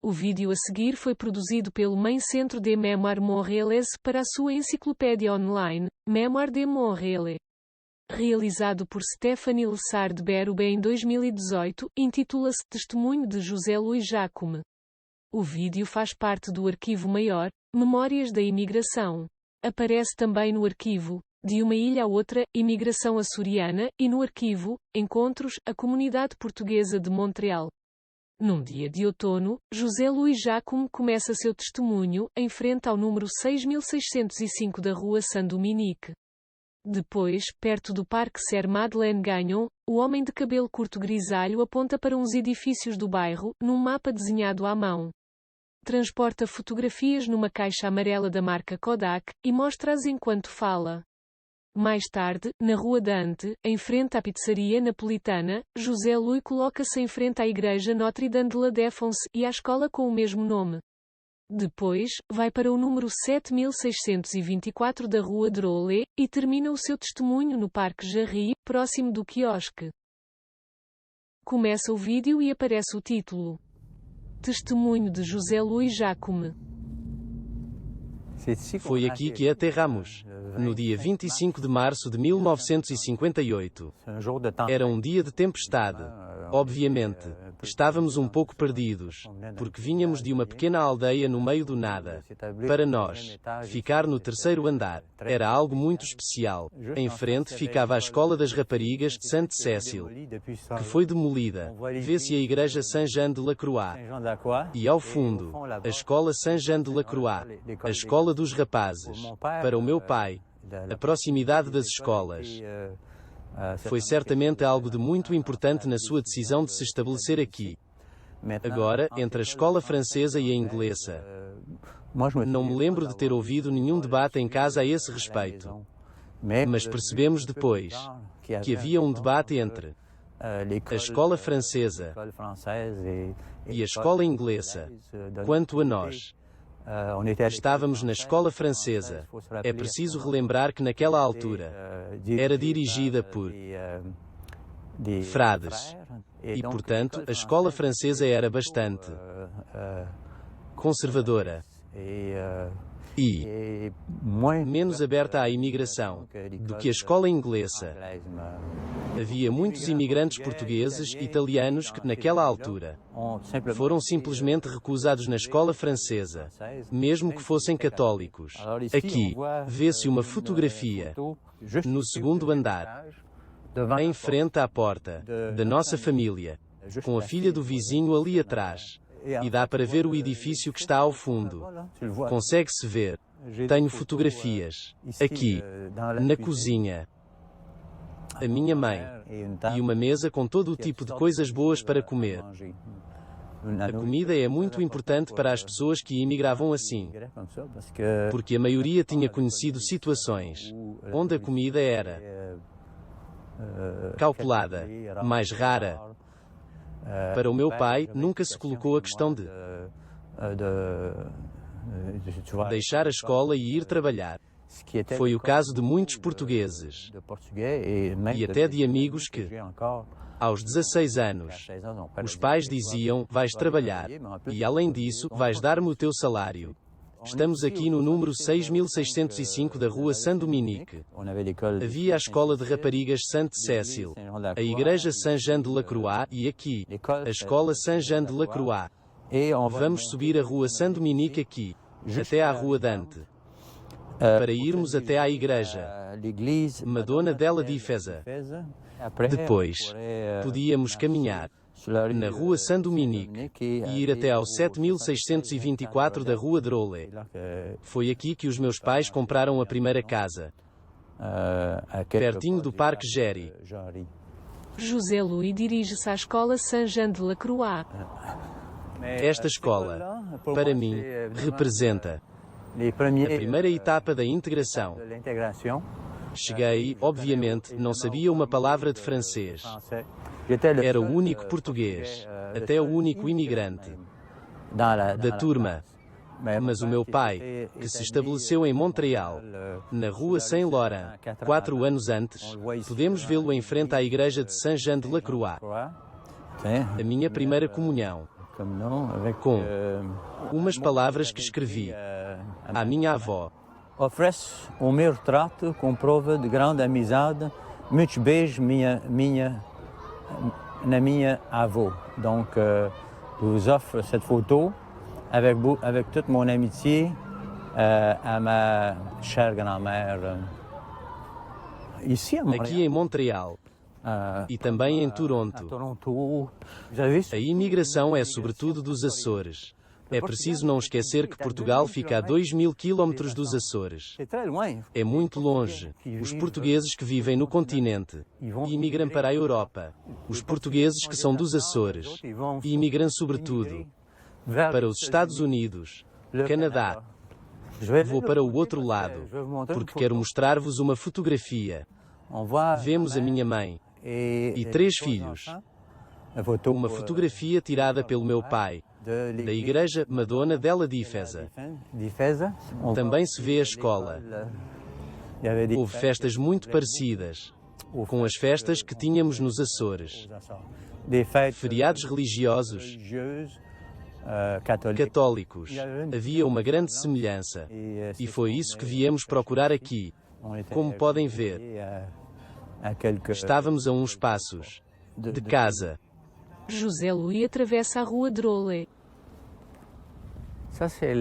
O vídeo a seguir foi produzido pelo Main Centre de Mémoire Montréalaise para a sua enciclopédia online, Mémoire de Montréal. Realizado por Stéphanie Lessard de Berube em 2018, intitula-se Testemunho de José Luís Jacome. O vídeo faz parte do arquivo maior, Memórias da Imigração. Aparece também no arquivo, De uma Ilha a Outra, Imigração Açoriana, e no arquivo, Encontros, a Comunidade Portuguesa de Montreal. Num dia de outono, José Luís Jacome começa seu testemunho, em frente ao número 6605 da Rua Saint-Dominique. Depois, perto do Parque Serre-Madeleine Gagnon, o homem de cabelo curto grisalho aponta para uns edifícios do bairro, num mapa desenhado à mão. Transporta fotografias numa caixa amarela da marca Kodak, e mostra-as enquanto fala. Mais tarde, na Rua Dante, em frente à pizzaria napolitana, José Luís coloca-se em frente à Igreja Notre-Dame de la Défense e à escola com o mesmo nome. Depois, vai para o número 7624 da Rua Drolé, e termina o seu testemunho no Parque Jarry, próximo do quiosque. Começa o vídeo e aparece o título. Testemunho de José Luís Jacome. Foi aqui que aterramos, no dia 25 de março de 1958. Era um dia de tempestade. Obviamente, estávamos um pouco perdidos, porque vínhamos de uma pequena aldeia no meio do nada. Para nós, ficar no terceiro andar era algo muito especial. Em frente ficava a Escola das Raparigas de Sainte-Cécile, que foi demolida. Vê-se a Igreja Saint-Jean-de-la-Croix. E ao fundo, a Escola Saint-Jean-de-la-Croix, a Escola dos Rapazes. Para o meu pai, a proximidade das escolas foi certamente algo de muito importante na sua decisão de se estabelecer aqui. Agora, entre a escola francesa e a inglesa, não me lembro de ter ouvido nenhum debate em casa a esse respeito. Mas percebemos depois que havia um debate entre a escola francesa e a escola inglesa. Quanto a nós, estávamos na escola francesa. É preciso relembrar que naquela altura era dirigida por frades. E, portanto, a escola francesa era bastante conservadora e menos aberta à imigração do que a escola inglesa. Havia muitos imigrantes portugueses e italianos que, naquela altura, foram simplesmente recusados na escola francesa, mesmo que fossem católicos. Aqui, vê-se uma fotografia, no segundo andar, em frente à porta da nossa família, com a filha do vizinho ali atrás. E dá para ver o edifício que está ao fundo. Consegue-se ver. Tenho fotografias. Aqui, na cozinha. A minha mãe. E uma mesa com todo o tipo de coisas boas para comer. A comida é muito importante para as pessoas que imigravam assim. Porque a maioria tinha conhecido situações onde a comida era calculada, mais rara. Para o meu pai, nunca se colocou a questão de deixar a escola e ir trabalhar. Foi o caso de muitos portugueses, e até de amigos que, aos 16 anos, os pais diziam, vais trabalhar, e além disso, vais dar-me o teu salário. Estamos aqui no número 6605 da Rua Saint-Dominique. Havia a Escola de Raparigas Sainte-Cécile, a Igreja Saint-Jean-de-la-Croix e aqui, a Escola Saint-Jean-de-la-Croix. Vamos subir a Rua Saint-Dominique aqui, até à Rua Dante, para irmos até à Igreja Madonna della Difesa. Depois, podíamos caminhar na Rua Saint-Dominique e ir até ao 7624 da Rua Drolé. Foi aqui que os meus pais compraram a primeira casa, pertinho do Parque Jarry. José Luís dirige-se à Escola Saint-Jean-de-la-Croix. Esta escola, para mim, representa a primeira etapa da integração. Cheguei, obviamente, não sabia uma palavra de francês. Era o único português, até o único imigrante da turma. Mas o meu pai, que se estabeleceu em Montreal, na Rua Saint-Laurent, 4 anos antes, podemos vê-lo em frente à Igreja de Saint-Jean-de-la-Croix. A minha primeira comunhão com umas palavras que escrevi à minha avó. Oferece o meu retrato com prova de grande amizade. Muitos beijos na minha avó. Donc, je vous offre cette photo avec toute mon amitié à ma chère grand-mère. Aqui em Montreal e também em Toronto. A imigração é sobretudo dos Açores. É preciso não esquecer que Portugal fica a 2.000 quilómetros dos Açores. É muito longe. Os portugueses que vivem no continente imigram para a Europa. Os portugueses que são dos Açores imigram sobretudo para os Estados Unidos, Canadá. Vou para o outro lado, porque quero mostrar-vos uma fotografia. Vemos a minha mãe e 3 filhos. Uma fotografia tirada pelo meu pai, da Igreja Madonna della Difesa. Também se vê a escola. Houve festas muito parecidas com as festas que tínhamos nos Açores. Feriados religiosos, católicos. Havia uma grande semelhança. E foi isso que viemos procurar aqui. Como podem ver, estávamos a uns passos de casa. José Luís atravessa a rua Drolé.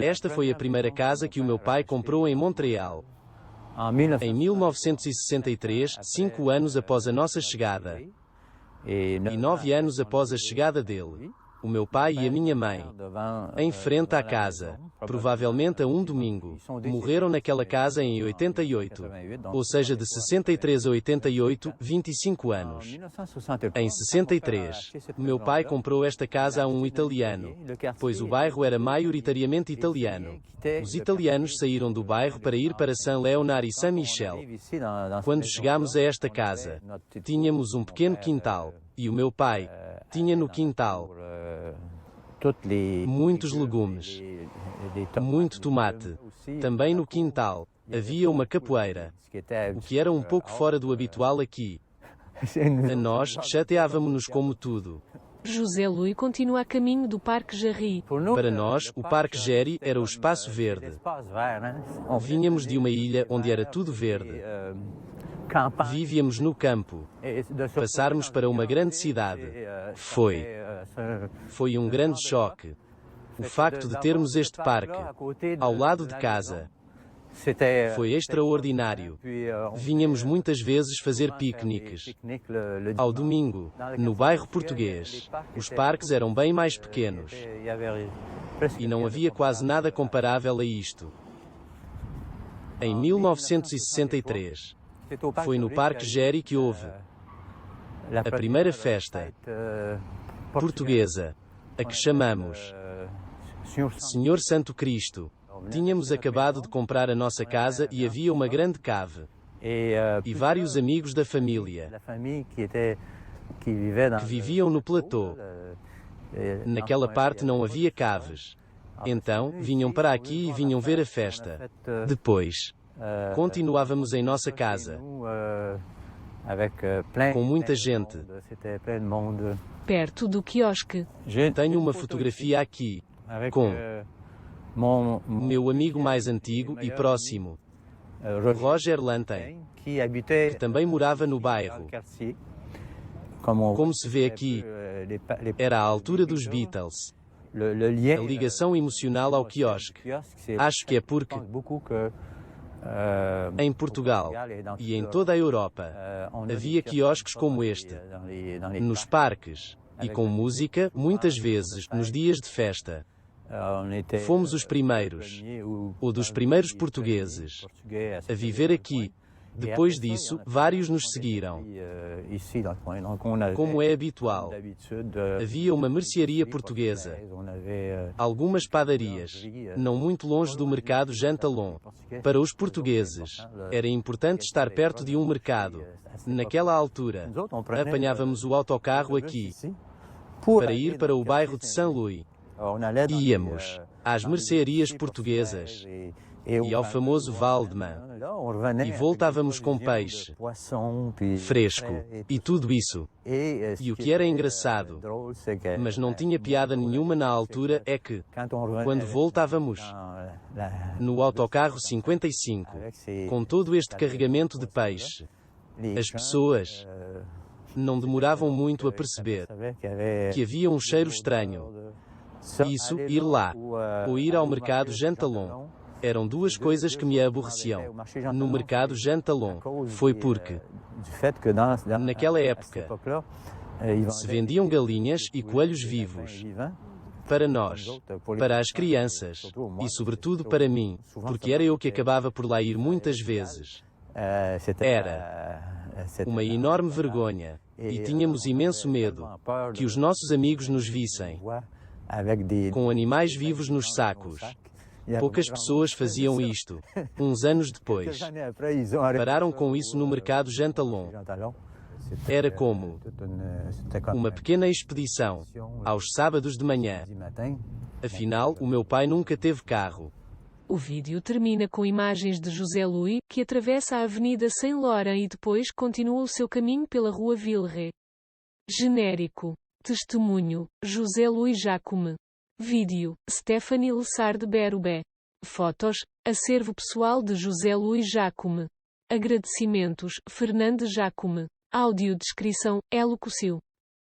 Esta foi a primeira casa que o meu pai comprou em Montreal. Em 1963, 5 anos após a nossa chegada, e 9 anos após a chegada dele, o meu pai e a minha mãe, em frente à casa, provavelmente a um domingo, morreram naquela casa em 88, ou seja, de 63 a 88, 25 anos. Em 63, meu pai comprou esta casa a um italiano, pois o bairro era maioritariamente italiano. Os italianos saíram do bairro para ir para Saint Leonard e Saint Michel. Quando chegámos a esta casa, tínhamos um pequeno quintal, e o meu pai tinha no quintal muitos legumes, muito tomate. Também no quintal havia uma capoeira, o que era um pouco fora do habitual aqui. A nós chateávamos-nos como tudo. José Luís continua a caminho do Parque Jarry. Para nós, o Parque Jarry era o espaço verde. Vínhamos de uma ilha onde era tudo verde. Vivíamos no campo. Passarmos para uma grande cidade foi um grande choque. O facto de termos este parque ao lado de casa foi extraordinário. Vínhamos muitas vezes fazer piqueniques. Ao domingo, no bairro português, os parques eram bem mais pequenos. E não havia quase nada comparável a isto. Em 1963, foi no Parque Jarry que houve a primeira festa portuguesa, a que chamamos Senhor Santo Cristo. Tínhamos acabado de comprar a nossa casa e havia uma grande cave. E vários amigos da família que viviam no platô. Naquela parte não havia caves. Então, vinham para aqui e vinham ver a festa. Depois, continuávamos em nossa casa, com muita gente. Perto do quiosque. Tenho uma fotografia aqui, com meu amigo mais antigo e próximo, Roger Lantin, que também morava no bairro. Como se vê aqui, era a altura dos Beatles. A ligação emocional ao quiosque. Acho que é porque em Portugal e em toda a Europa havia quiosques como este, nos parques, e com música, muitas vezes, nos dias de festa. Fomos os primeiros, ou dos primeiros portugueses, a viver aqui. Depois disso, vários nos seguiram. Como é habitual, havia uma mercearia portuguesa, algumas padarias, não muito longe do mercado Jean Talon. Para os portugueses, era importante estar perto de um mercado. Naquela altura, apanhávamos o autocarro aqui, para ir para o bairro de Saint Louis. Íamos às mercearias portuguesas e ao famoso Waldman. E voltávamos com peixe fresco e tudo isso. E o que era engraçado, mas não tinha piada nenhuma na altura, é que, quando voltávamos no autocarro 55, com todo este carregamento de peixe, as pessoas não demoravam muito a perceber que havia um cheiro estranho. Isso, ir lá, ou ir ao mercado Jean Talon, eram duas coisas que me aborreciam. No mercado Jean Talon, foi porque, naquela época, se vendiam galinhas e coelhos vivos. Para nós, para as crianças, e sobretudo para mim, porque era eu que acabava por lá ir muitas vezes. Era uma enorme vergonha, e tínhamos imenso medo que os nossos amigos nos vissem com animais vivos nos sacos. Poucas pessoas faziam isto. Uns anos depois, pararam com isso no mercado Jean Talon. Era como uma pequena expedição, aos sábados de manhã. Afinal, o meu pai nunca teve carro. O vídeo termina com imagens de José Louis, que atravessa a Avenida Saint-Laurent e depois continua o seu caminho pela Rua Villeray. Genérico. Testemunho: José Louis Jacome. Vídeo: Stéphanie Lessard Berube. Fotos: acervo pessoal de José Louis Jacome. Agradecimentos: Fernande Jacome. Audiodescrição: Elo Cossio.